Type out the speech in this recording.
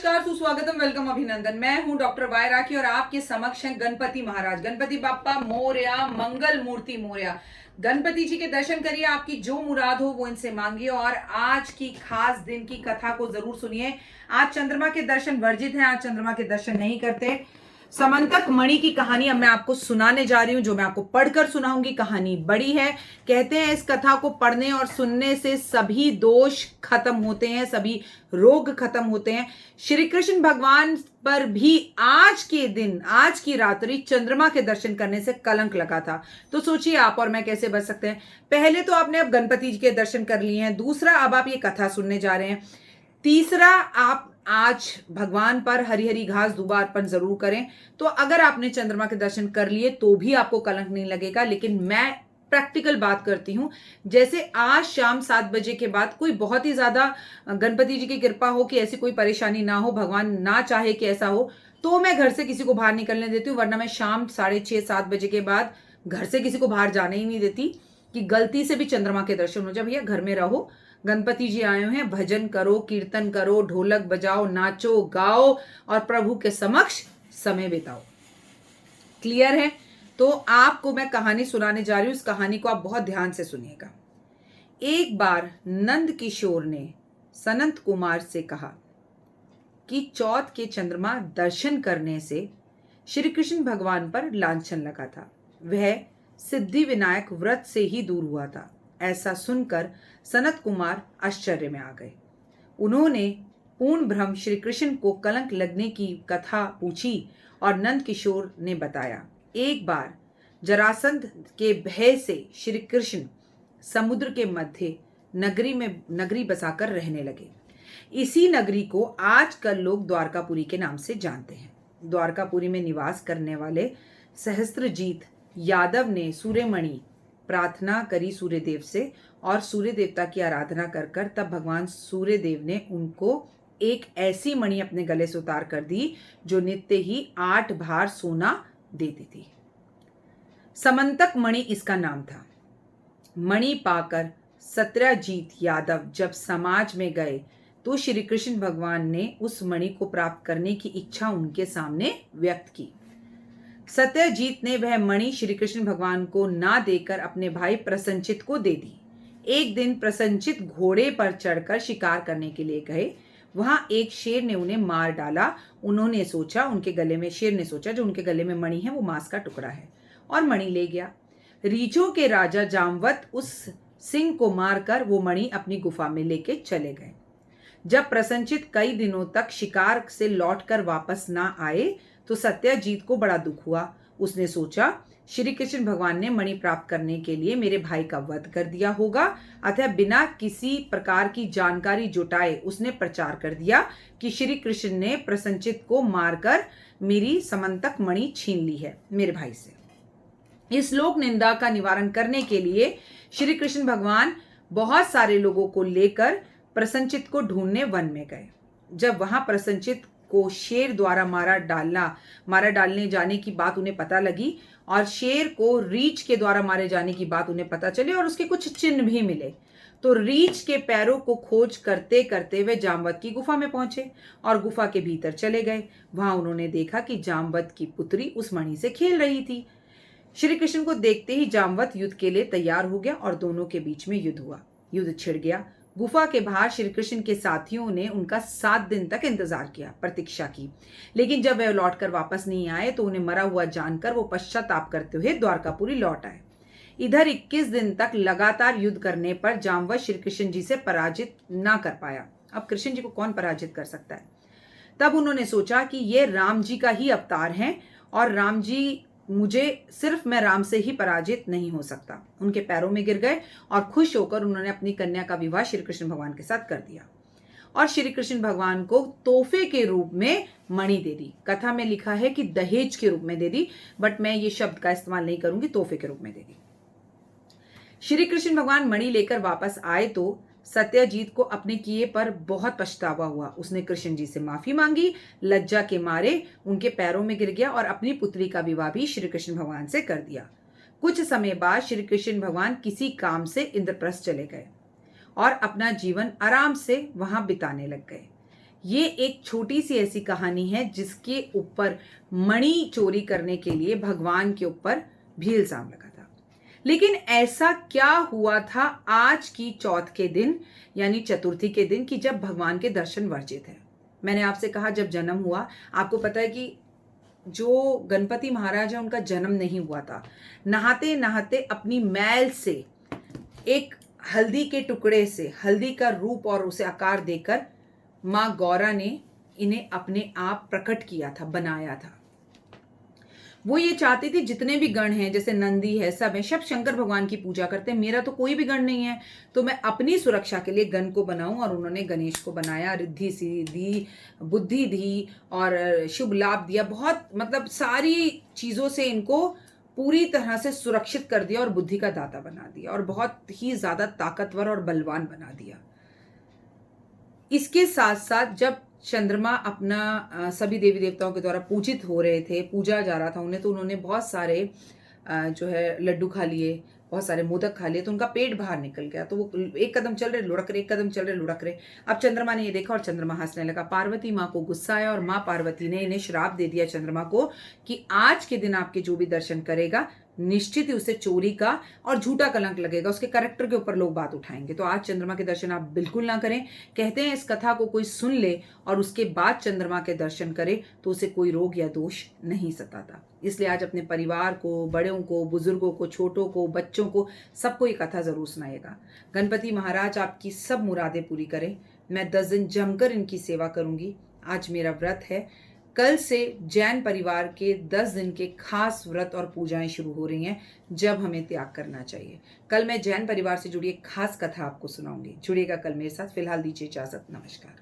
नमस्कार, सुस्वागतम, वेलकम, अभिनंदन। मैं हूं डॉक्टर वाय राखी और आपके समक्ष हैं गणपति महाराज। गणपति बाप्पा मोरया, मंगल मूर्ति मोरया। गणपति जी के दर्शन करिए, आपकी जो मुराद हो वो इनसे मांगिए। और आज की खास दिन की कथा को जरूर सुनिए। आज चंद्रमा के दर्शन वर्जित हैं, आज चंद्रमा के दर्शन नहीं करते। समंतक मणि की कहानी अब मैं आपको सुनाने जा रही हूं, जो मैं आपको पढ़कर सुनाऊंगी। कहानी बड़ी है। कहते हैं इस कथा को पढ़ने और सुनने से सभी दोष खत्म होते हैं, सभी रोग खत्म होते हैं। श्री कृष्ण भगवान पर भी आज के दिन, आज की रात्रि चंद्रमा के दर्शन करने से कलंक लगा था। तो सोचिए आप और मैं कैसे बच सकते हैं। पहले तो आपने अब गणपति जी के दर्शन कर लिए हैं, दूसरा अब आप ये कथा सुनने जा रहे हैं, तीसरा आप आज भगवान पर हरी हरी घास दूबा अर्पण जरूर करें। तो अगर आपने चंद्रमा के दर्शन कर लिए तो भी आपको कलंक नहीं लगेगा। लेकिन मैं प्रैक्टिकल बात करती हूं, जैसे आज शाम 7 बजे के बाद कोई बहुत ही ज्यादा गणपति जी की कृपा हो कि ऐसी कोई परेशानी ना हो, भगवान ना चाहे कि ऐसा हो, तो मैं घर से किसी को बाहर निकलने देती हूँ। वरना मैं शाम 6:30-7 बजे के बाद घर से किसी को बाहर जाने ही नहीं देती कि गलती से भी चंद्रमा के दर्शन हो जाए। भैया घर में रहो, गणपति जी आए हुए हैं, भजन करो, कीर्तन करो, ढोलक बजाओ, नाचो गाओ और प्रभु के समक्ष समय बिताओ। क्लियर है? तो आपको मैं कहानी सुनाने जा रही हूं। इस कहानी को आप बहुत ध्यान से सुनिएगा। एक बार नंद किशोर ने सनत कुमार से कहा कि चौथ के चंद्रमा दर्शन करने से श्री कृष्ण भगवान पर लांछन लगा था। वह सिद्धि विनायक व्रत से ही दूर हुआ था। ऐसा सुनकर सनत कुमार आश्चर्य में आ गए। उन्होंने पूर्ण ब्रह्म श्री कृष्ण को कलंक लगने की कथा पूछी और नंद किशोर ने बताया। एक बार जरासंध के भय से श्री कृष्ण समुद्र के मध्य नगरी बसाकर रहने लगे। इसी नगरी को आजकल लोग द्वारकापुरी के नाम से जानते हैं। द्वारकापुरी में निवास करने वाले सहस्त्रजीत यादव ने सूर्यमणि प्रार्थना करी सूर्यदेव से और सूर्य देवता की आराधना कर तब भगवान सूर्यदेव ने उनको एक ऐसी मणि अपने गले से उतार कर दी जो नित्य ही 8 भार सोना देती थी। समंतक मणि इसका नाम था। मणि पाकर सत्यजीत यादव जब समाज में गए तो श्री कृष्ण भगवान ने उस मणि को प्राप्त करने की इच्छा उनके सामने व्यक्त की। सत्यजीत ने वह मणि श्री कृष्ण भगवान को ना देकर अपने भाई प्रसन्नचित को दे दी। एक दिन प्रसन्नचित घोड़े पर चढ़कर शिकार करने के लिए गए। वहां एक शेर ने उन्हें मार डाला। शेर ने सोचा जो उनके गले में मणि है वो मांस का टुकड़ा है और मणि ले गया। रीछों के राजा जामवत उस सिंह को मारकर वो मणि अपनी गुफा में लेके चले गए। जब प्रसन्नचित कई दिनों तक शिकार से लौटकर वापस ना आए तो सत्यजीत को बड़ा दुख हुआ। उसने सोचा श्री कृष्ण भगवान ने मणि प्राप्त करने के लिए मेरे भाई का वध कर दिया होगा, अतः बिना किसी प्रकार की जानकारी जुटाए उसने प्रचार कर दिया कि श्री कृष्ण ने प्रसन्नचित को मारकर मेरी समंतक मणि छीन ली है मेरे भाई से। इस लोक निंदा का निवारण करने के लिए श्री कृष्ण भगवान बहुत सारे लोगों को लेकर प्रसन्नचित को ढूंढने वन में गए। जब वहां प्रसन्नचित को शेर द्वारा मारा डालने जाने की बात उन्हें पता लगी और शेर को रीछ के द्वारा मारे जाने की बात उन्हें पता चली और उसके कुछ चिन्ह भी मिले, तो रीछ के पैरों को खोज करते करते वे जामवत की गुफा में पहुंचे और गुफा के भीतर चले गए। वहां उन्होंने देखा कि जामवत की पुत्री उस मणि से खेल रही थी। श्री कृष्ण को देखते ही जामवत युद्ध के लिए तैयार हो गया और दोनों के बीच में युद्ध हुआ। युद्ध छिड़ गया। गुफा के बाहर श्री कृष्ण के साथियों ने उनका 7 दिन तक इंतजार किया, प्रतीक्षा की, लेकिन जब वे लौटकर वापस नहीं आए तो उन्हें मरा हुआ जानकर वो पश्चाताप करते हुए द्वारकापुरी लौट आए। इधर 21 दिन तक लगातार युद्ध करने पर जामवत श्री कृष्ण जी से पराजित ना कर पाया। अब कृष्ण जी को कौन पराजित कर सकता है? तब उन्होंने सोचा कि ये राम जी का ही अवतार हैं और राम जी मैं राम से ही पराजित नहीं हो सकता। उनके पैरों में गिर गए और खुश होकर उन्होंने अपनी कन्या का विवाह श्री कृष्ण भगवान के साथ कर दिया और श्री कृष्ण भगवान को तोहफे के रूप में मणि दे दी। कथा में लिखा है कि दहेज के रूप में दे दी, बट मैं ये शब्द का इस्तेमाल नहीं करूंगी, तोहफे के रूप में दे दी। श्री कृष्ण भगवान मणि लेकर वापस आए तो सत्यजीत को अपने किए पर बहुत पछतावा हुआ। उसने कृष्ण जी से माफी मांगी, लज्जा के मारे उनके पैरों में गिर गया और अपनी पुत्री का विवाह भी श्री कृष्ण भगवान से कर दिया। कुछ समय बाद श्री कृष्ण भगवान किसी काम से इंद्रप्रस्थ चले गए और अपना जीवन आराम से वहां बिताने लग गए। ये एक छोटी सी ऐसी कहानी है जिसके ऊपर मणि चोरी करने के लिए भगवान के ऊपर भी इल्जाम लगा था। लेकिन ऐसा क्या हुआ था आज की चौथ के दिन यानी चतुर्थी के दिन कि जब भगवान के दर्शन वर्जित है। मैंने आपसे कहा जब जन्म हुआ, आपको पता है कि जो गणपति महाराज है उनका जन्म नहीं हुआ था। नहाते नहाते अपनी मैल से एक हल्दी के टुकड़े से हल्दी का रूप और उसे आकार देकर माँ गौरा ने इन्हें अपने आप प्रकट किया था, बनाया था। वो ये चाहती थी जितने भी गण हैं, जैसे नंदी है, सब है, सब शंकर भगवान की पूजा करते हैं, मेरा तो कोई भी गण नहीं है, तो मैं अपनी सुरक्षा के लिए गण को बनाऊं। और उन्होंने गणेश को बनाया, रिद्धि दी, बुद्धि दी और शुभ लाभ दिया। बहुत मतलब सारी चीजों से इनको पूरी तरह से सुरक्षित कर दिया और बुद्धि का दाता बना दिया और बहुत ही ज्यादा ताकतवर और बलवान बना दिया। इसके साथ साथ जब चंद्रमा अपना सभी देवी देवताओं के द्वारा पूजित हो रहे थे, पूजा जा रहा था उन्हें, तो उन्होंने बहुत सारे जो है लड्डू खा लिए, बहुत सारे मोदक खा लिए, तो उनका पेट बाहर निकल गया। तो वो एक कदम चल रहे लुढ़क रहे, एक कदम चल रहे लुढ़क रहे। अब चंद्रमा ने ये देखा और चंद्रमा हंसने लगा। पार्वती माँ को गुस्सा आया और माँ पार्वती ने इन्हें श्राप दे दिया चंद्रमा को कि आज के दिन आपके जो भी दर्शन करेगा निश्चित ही उसे चोरी का और झूठा कलंक लगेगा, उसके कैरेक्टर के ऊपर लोग बात उठाएंगे। तो आज चंद्रमा के दर्शन आप बिल्कुल ना करें। कहते हैं इस कथा को कोई सुन ले और उसके बाद चंद्रमा के दर्शन करे तो उसे कोई रोग या दोष नहीं सताता। इसलिए आज अपने परिवार को, बड़ों को, बुजुर्गों को, छोटों को, बच्चों को, सबको ये कथा जरूर सुनाएगा। गणपति महाराज आपकी सब मुरादें पूरी करें। मैं 10 दिन जमकर इनकी सेवा करूंगी। आज मेरा व्रत है। कल से जैन परिवार के 10 दिन के खास व्रत और पूजाएं शुरू हो रही हैं जब हमें त्याग करना चाहिए। कल मैं जैन परिवार से जुड़ी एक खास कथा आपको सुनाऊंगी। जुड़िएगा कल मेरे साथ। फिलहाल दीजिए इजाजत। नमस्कार।